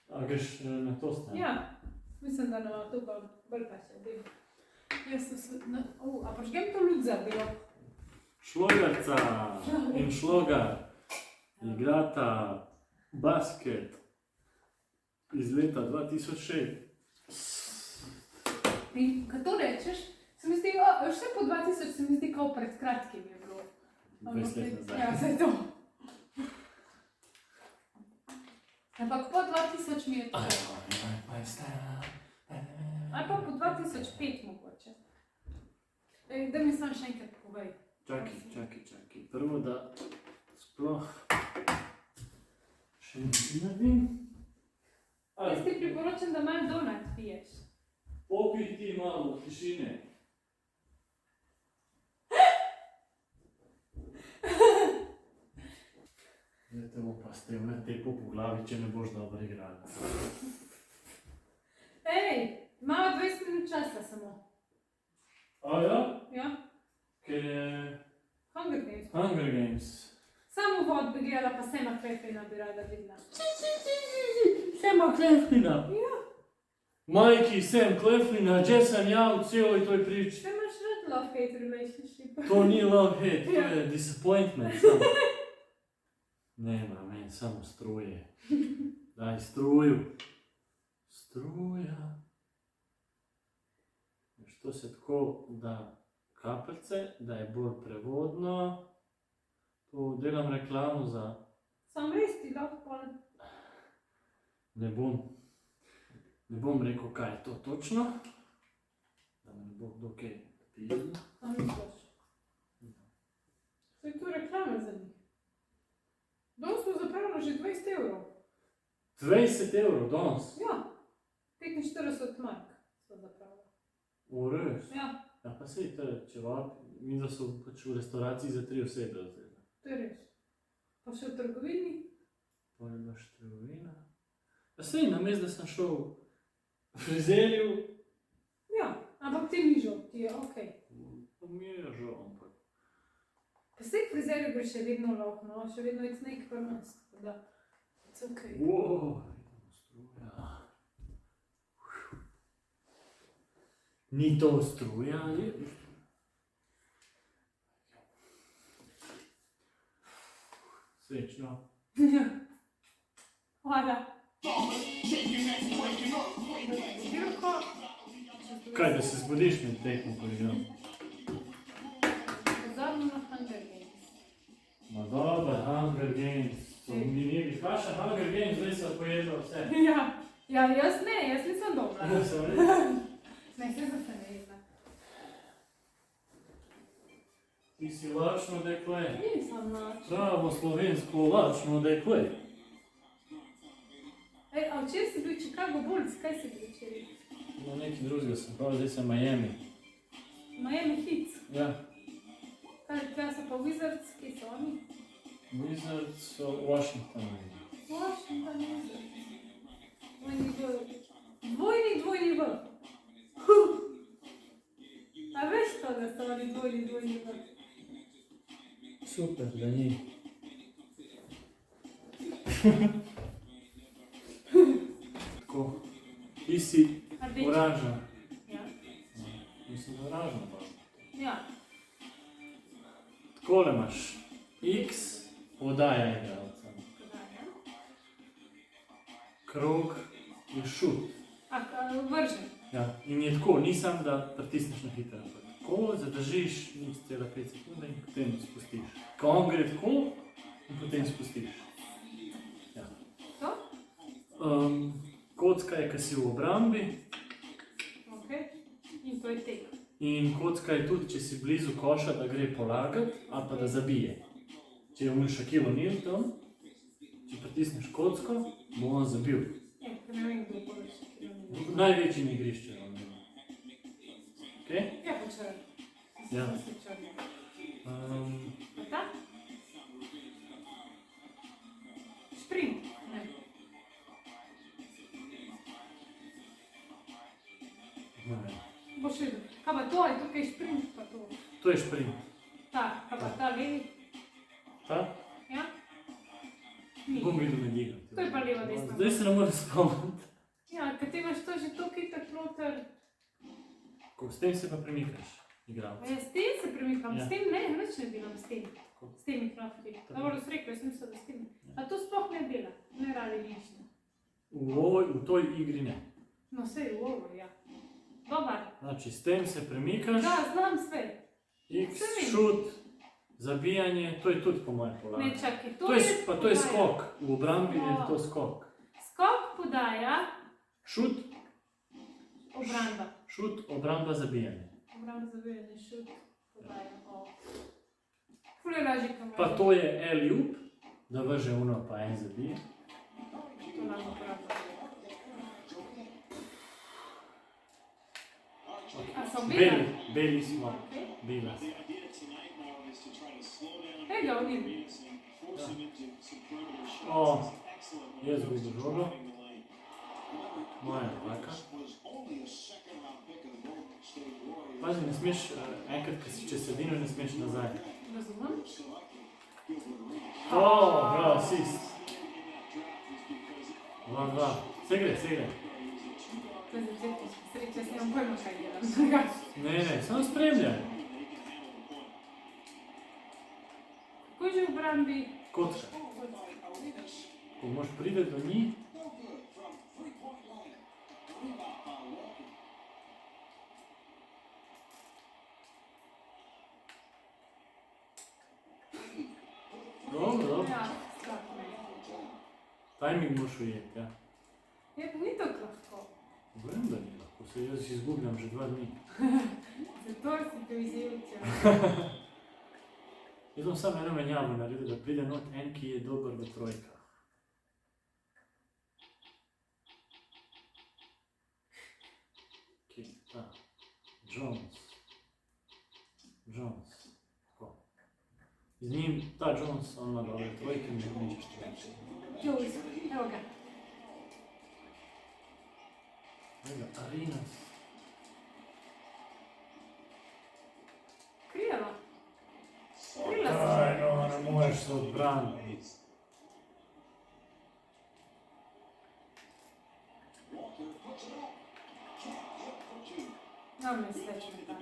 A greš na to stran? Ja, mislim, da nam to pa bolj paše. Jaz sem a požgem to luč zabijo. Šlogarca in šlogar igrata basket iz leta 2006. In kad to rečeš, se mi zdi, še po 2000 se mi zdi, kao pred kratkim je bilo. 20 let nazaj. Ja, vse to. Ampak po 2000 mi je to. Ali pa po 2005 mogoče. Da mi sam še enkrat povej. Čakaj. Prvo, da sploh še nekaj naredim. Jaz ti priporočam, da malo donat piješ. Popij ti malo tišine. Zdaj te bo pa s tem tepo po glavi, če ne boš dobro igral. Ej, imamo 20 minut časa samo. A ja? Ja? Ker je Hunger Games. Hunger Games. Samo vod bi gledala, pa Sema Klefina bi rada videla. Sema Klefina? Ja. Majki, Sam Klefina, gdje sam ja u cijeloj toj priči? Sve imaš rad love-hate relationship. To nije love-hate, to je disappointment samo. Nema meni, samo struje. Daj struju. Struja. Što se tako da kapljice, da je bolj prevodno. Tu delam reklamu za... Sam res ti lahko pol. Ne bom rekel, kaj je to točno. Da me ne bo kdo kaj pisal. A misliš? Saj tu reklame za njih. Danes smo zapravili že 20 evrov. 20 evrov danes? Ja. 45 mark smo zapravili. O, res? Ja, Ja, pa sej, če mi da so pač v restauraciji za 3 osebe vzeli. to je res. Pa še v trgovini. Pa je baš trgovina. Ja, sej, namesto da sem šel v frizerju. Ja, ampak ti ni žal, ti je okej. Pa mi je žal, ampak. Pa sej k frizerju bi še vedno lahko, no, še vedno it's nekaj pa nas, tako da it's okej. Wow, struja. Ni to struja, ali? Srečno. Ja. Hvala. Dirko. Kaj, da se zbudiš med tekmo, ko igram? Pozorno na Hunger Games. Ma dober, Hunger Games. To mi nije bi kaša Hunger Games, zdaj sem pojedla vse. Ja, jaz nisem dobra. Ja, sem res. Ne, se zase ne jedna. Ti si lačno dekle. Nisem nač. Pravo slovensko lačno dekle. Ej, a včeraj si bil v Chicago Bulls, kaj si bil včeraj? No, nekaj drugega sem prav, zdaj sem Miami. Miami Heat. Ja. Kaj so pa Wizards, kje so oni? Wizards so Washington. Washington Wizards. Dvojni V. A veš to, da so oni dvojni V? Super, da ni. Tako. Ti si Rdeči. oranžna. Ja. Mislim, da oranžna pa. Ja. Takole imaš. X podaja igralca. Krog je šut. Vržen. Ja. In je tako, ni samo da pritisneš na hitro. Tako, zadržiš 0,5 sekunde in potem spustiš. Ko on gre tako in potem spustiš. Ja. To? Kocka je, ko si v obrambi. Ok. In to je tek. In kocka je tudi, če si blizu koša, da gre polagati ali pa da zabije. Če je umil Shaquille O'Neal tam, če pritisneš kocko, bo on zabil. Ja, ker ne vem, kdo bo Shaquille O'Neal. Največji na igrišču je on. Okay? Ja, po črni. Ja. Mislim, črni. Pa ta? Šprint. Ne. Boš videl. Kaj pa to, je tukaj šprint pa to. To je šprint. Ta, kaj pa ta levi? Ta? Ja? Ni. Bom videl med igro. ti. To je pa leva, desna. Zdaj se ne morem spomniti. Ja, ker ti imaš to že toliko itak noter. Ko s tem se pa premikaš, igralec. Ja, s tem se premikam, Ja. s tem ne, nič ne delam s tem. Tako. S temi knofli. Tako. Dobro si rekel, jaz sem mislila, da s tem. A to sploh ne dela, ne radi nič. V toj igri ne. No, sej v ovo, ja. Dobar. Znači, s tem se premikaš, Da, znam sve. X, Saj vem. šut, zabijanje, to je tudi po mojem polaju. Ne, čakaj, To je, pa to je podaja. skok, v obrambi je Ja. to skok. Skok, podaja, Šut, obramba. šut, obramba, zabijanje. Obramba zavijanje, šut, podaja, o. Ful je lažje, kam Pa to je alley-oop, da vrže uno pa en zabije. To nam obramba. A so bila? Beli smo, Okej. bila. Ej ga, vidim. O, jaz izgubil žogo. Moja napaka. Pazi, ne smeš, enkrat, če sedino, ne smeš nazaj. Razumem? O, bravo, assist. 2-2. Se gre, se gre. To je začetek sreče, jaz nemam pojma, kaj delam. Drugače. Ne, samo spremljaj. Kako je že v obrambi? Kotka. Ko moš pride do njih, dobro. Ja, strah me. Timing moš ujeti, ja. Je, ni tako lahko. Vem, da ni lahko, se jaz izgubljam že 2 dni. Zato si te izjevčal. Jaz bom samo eno menjavo naredil, da pride not en, ki je dober v trojkah. Kje je ta? Jones. Tako. Z njim, ta Jones, on ima dobre trojke, ne nič štrajče. Jules, evo ga. Arinas. Krijela. Krila Aj, no, ne moreš se odbraniti. No, me sveče me tam.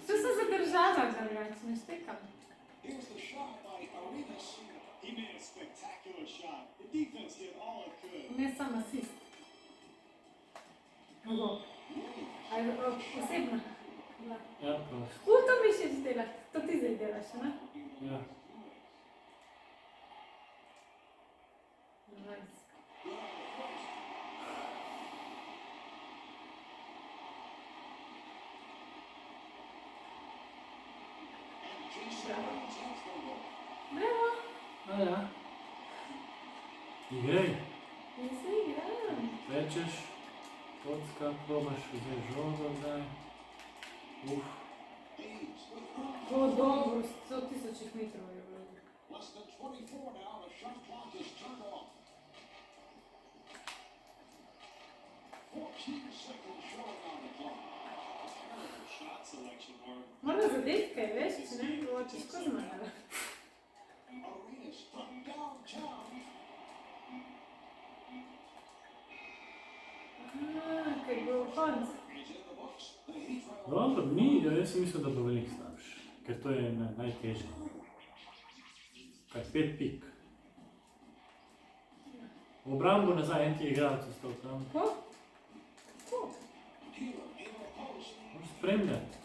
Tu sem zadržala, drugače, ne štekam. Here's the shot by Arenas. He made a spectacular shot. The defense did all it could. Ne sam asist. Mogo. Aj, osebna. Bila. Ja, prosto. To mi še delaš, to ti zdaj delaš, ne? Ja. Nice. Bravo. A ja. Igraj. Ja se igram. Rečeš, kocka, probaš vzeti žogo zdaj. O, dobro, 100.000 metrov je bilo. Less than 24 now. The shot clock is turned off. 14 seconds short on the clock. Terrible shot selection, Mark. Mora zadeti kaj več, če ne bi bilo težko zmagala. Arenas from downtown. Kaj je bilo konc. He's in the books. The Heat trail. Dobro, ni, jaz sem mislil, da bo veliko slabši, ker to je najtežje. Kaj, 5 pik. V obrambo nazaj, en ti je igralec ostal tam. Ko? Ko? Moraš spremljati.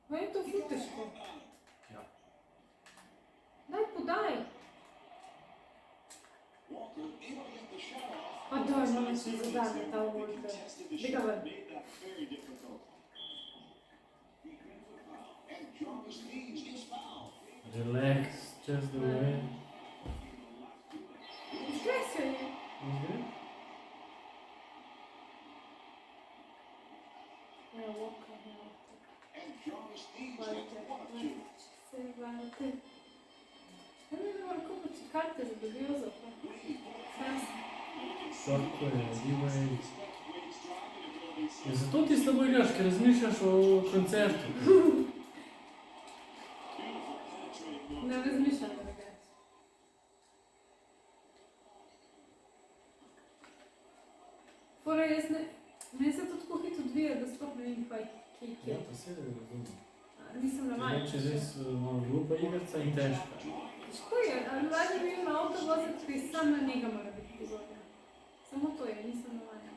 Pa je to ful težko. Ja. Daj, podaj. Walker able to get the shot off. A daj, no neč ne zadane ta Walker. Tested the Dega shot. ven. Made that very difficult. And Jarvis needs his foul. Relax, just the way. Izglej se je. Izgled? Ja, Walker, ja. And Jarvis needs Walter, that one or two. se Walter. Ja ne moram kupiti karte za Dubiozo, pa. Sam sem. Tako je, giveaway. Ja, zato ti slabo igraš, ker razmišljaš o koncertu. Ne razmišljam drugače. zbija, da sploh ne vem, kaj je. Ja, to se razumem. Nisem navajena. Če res malo glupa igrica in težka. Težko je, ali lažje bi bil na avto voziti, ki sam na njega mora biti pozorna. Samo to je, nisem navajena.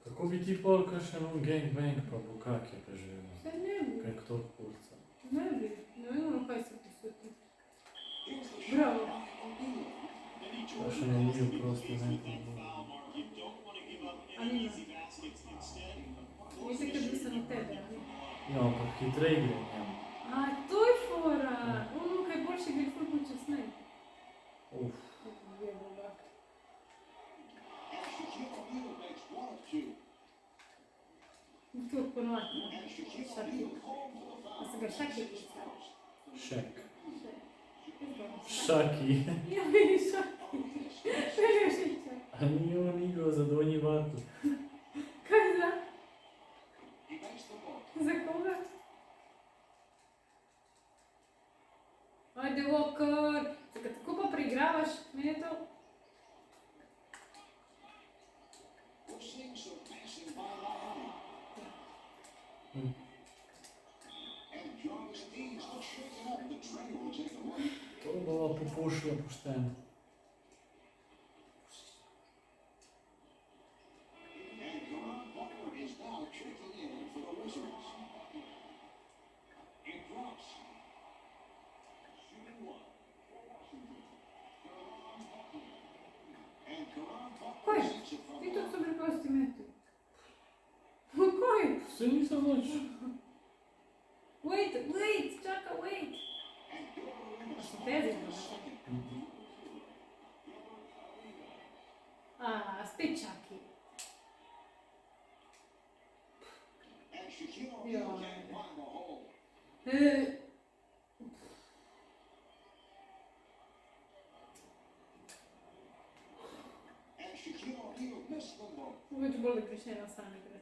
Kako bi ti pol kakšen gangbang pa bukak je preživel? Saj ne bi, Kaj to kurca? ne bi, ne vem, kaj se posveti. Bravo. Pa še ne bil prosti, ne bi. Ali ne? Veste, ker bi se na tebe, ali? Ja, ampak hitrej gre njem. A, to je fora. Kaj boljše gre ful počasnej. Uf. Je boga. To ponovati, ne? Šaki. A se ga šaki pisal? Šek. Šaki. Šaki. Ja, meni šaki. Meni je šičak. A ni on igral za donji vatl. Kaj za? Za koga? Ajde, Walker. Zakaj tako pa preigravaš? Meni je to... To bova popušila pošteno. Kaj? Ti to so preprosti meti. Kaj? Se nisem noč. Wait, čaka, wait. A so tezi? A, spet čaki. Več bolj da greš ena sami gre.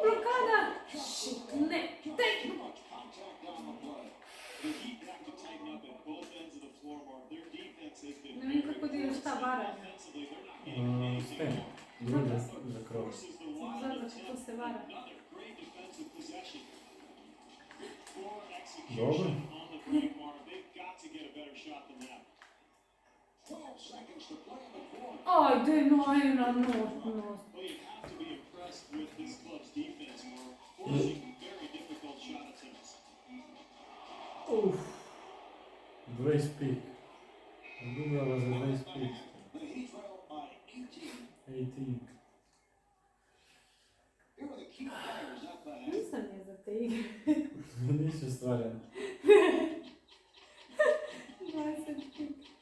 Blokada! Shit, ne, daj! Ne vem, kako delaš ta varanja. S tem. Drugi za krov. Pozorno, kako se vara. Dobro. Ajde, no, ena notnost. Uf. 20 pik. Ljubljala za 20 pik. 18. Nisem je za te igre. Nisi ustvarjen. 20 pik.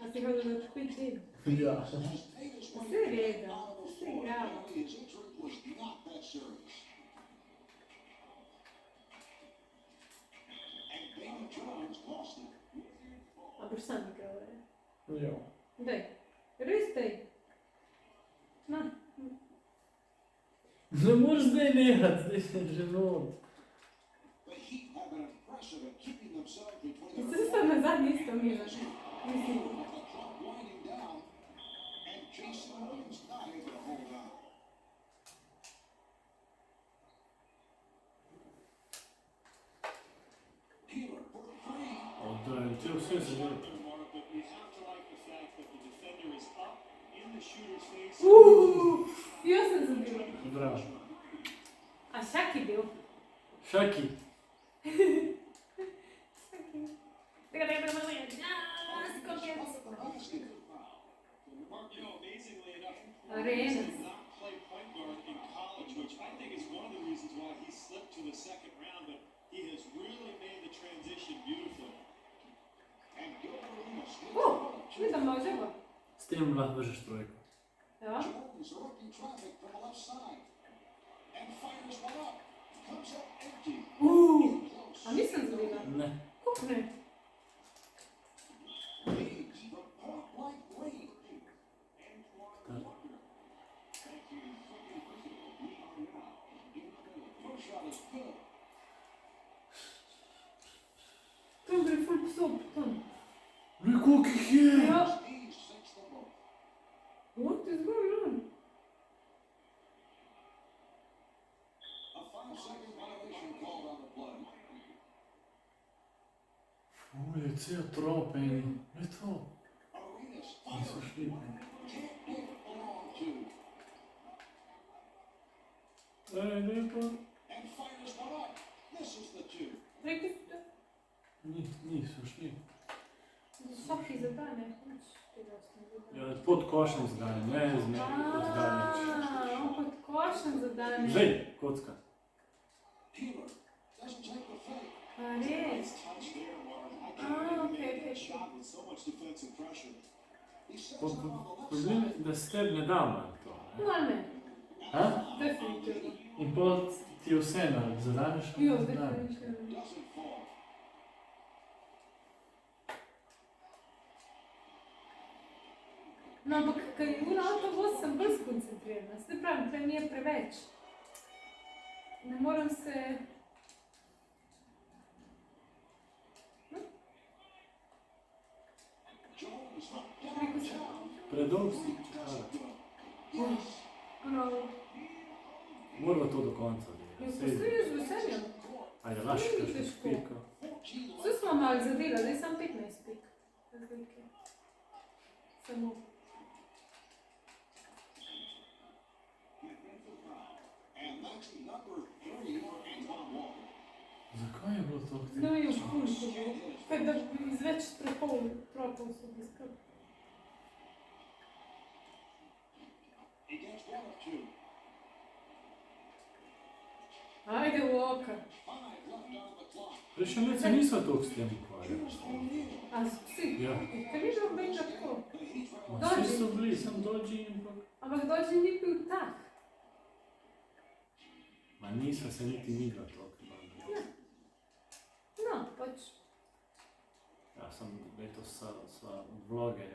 A si hodil na tvoj del? Ja. Vse reda, vse igrava. A boš sam igral, ne? Ja. Daj, res daj. Na. Ne moreš zdaj nehat, zdaj sem že not. Vse sem na zadnji isto mila. Mislim. Oddaj, če vse zadeti. Jaz sem zabila. Bravo. A Šaki bil? Šaki. Šaki. Tega ne bi skopjec. Arenas. Vidim, može bo. S tem lahko vržeš trojko. Ja. A nisem zabila? Ne. Kako ne? To gre ful Stop, tam. No koliko jih je? Ja. He's fixed them both. What is going on? A 5-second violation called on the play. Uje, cel trop eni. Ne to. Arenas Niso fires. šli. Can't get it along two. Lepo. And fires one up. Misses the two. Rekli ste, Niso šli. vsaki zadane. Nič tega sem zadane. Ja, pod košem zdaj, ne zmeraj pod daleč. On pod košem zadane. Zdaj, kocka. Keeler doesn't take the fake. A res? Touch there, Mark. I Ah, can't believe okay, he made that okay. shot with so much defensive pressure. He sets Po- up on the left Problem je, side. da s tem ne dam na to. Ne? No, ne. Ha? Definitivno. In pol ti je vse na zadaneš, Jo, ne zadaneš. definitivno. Doesn't fall. No, ampak, ker je ura avtobus, sem bolj skoncentrirana. Zdaj pravim, tle mi je preveč. Ne morem se... Jones from Rekel sem. downtown. Predolg si čakala. Yes. Ono, Moramo to do konca jo delati. posluji z veseljem. Ajde, daš Ni kakšno težko. špilko. 14 Vse smo malo zadela, zdaj sam 15 pik. Razlike. Samo. And that's number 3 for Anton Walker. Zakaj je bilo to? Ne vem, ful to bo. Kaj da iz več tropov so biskal. He gets 1 of 2. Ajde, Walker. 5 left on the clock. Rešenice niso toliko s tem ukvarjali. Here's O'Neal. A psi? Ja. Ker ni bilo več tako. But he trails. Ma vsi so bili, sem dođi in pa... Ampak doži ni bil tak. Ma nisva se niti midva toliko bavila. No, pač. Ja, sem letos sva vloge.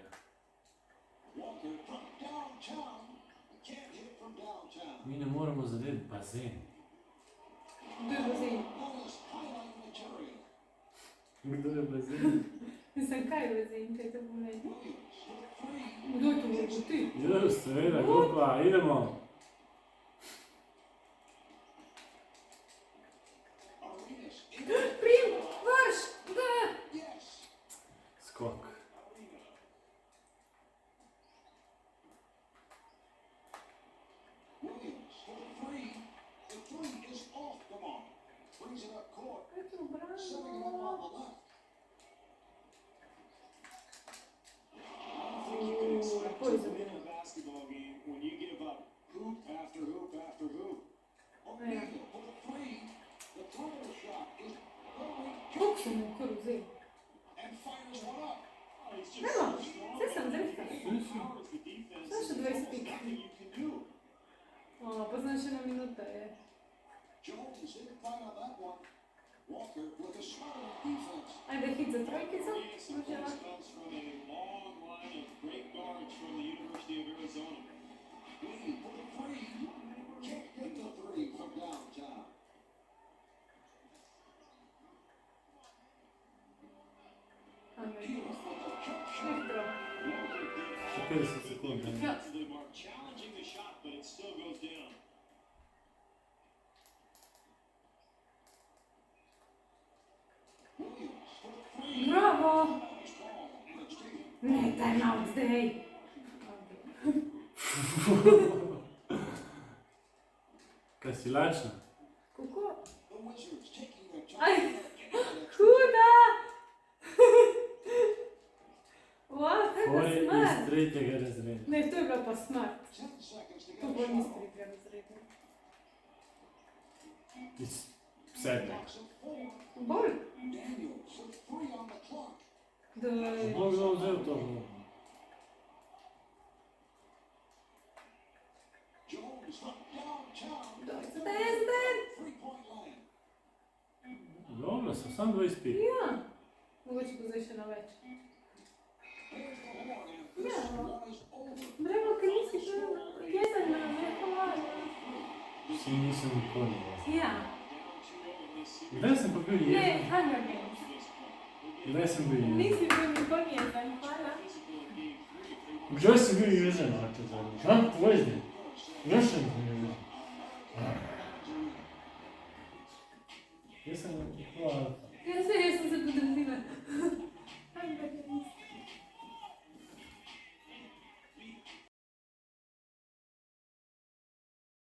Walker from downtown. Can't hit from downtown. Mi ne moramo zadeti bazen. Kdo je bazen? Bonus highlight material. Kdo je bazen? Mislim, kaj je bazen, kaj to pomeni? Williams for 3. Kdo je to bo ti? Ja, seveda, grupa, idemo. Arenas in. Prim, vrš, da! Yes. Skok. Williams for 3. The 3 is off the mark. Brings it up court. Kaj to Setting it up brano? on the left. I don't think you can expect to win a basketball game when you give up hoop after hoop after hoop. O'Neal for the 3. The three shot is going Koliko sem mu kar vzel? and fires one up. Oh, Evo, zdaj sem zrehta. Zdaj še 20 pik. O, pa znam še na minuta je. Jones didn't fight on that one. Walker with a smart defense. Ajde, hit za trojkico, Božela. comes from a long line of great guards from the University of Arizona. Wade for the 3. Can't get the 3 from downtown. Ajde, Keeler with the jump shot. hitro. Še 50 sekund. Ne? Ja. Challenging the shot, but it still goes down. Williams for the 3. Bravo! Nice ball, and it's taken. Ne, time out zdaj. Kaj si lačna? Kako? The Wizards taking their time. Aj, Getting that extra huda! Wow, kaj pa Tvoj iz smrt? tretjega razreda. Ne, to je bila pa smrt. 10 seconds to To get bo a ni shot. strigla razredna. Iz sedmega. Knocks it forward. Bolj? Daniels with 3 on the clock. Da... Bog ga vzel to vlogo. Jones from downtown. Zdaj, zdaj! 3-point line. Dobro, so sam 20 pik. Ja. Mogoče bo zdaj še na več. There's the horn, and this Yeah. one is over. Bravo, ker nisi bil jezen na nekovaj. Vsi nisem nikoli. Ja. Kdaj sem pa bil Ne, jezen? Hunger Games. Kdaj sem bil jezen? Nisi bil nikoli jezen, hvala. Kdaj sem bil jezen? Ha? Povej zdaj. Kdaj sem bil jezen? Jaz sem, hvala.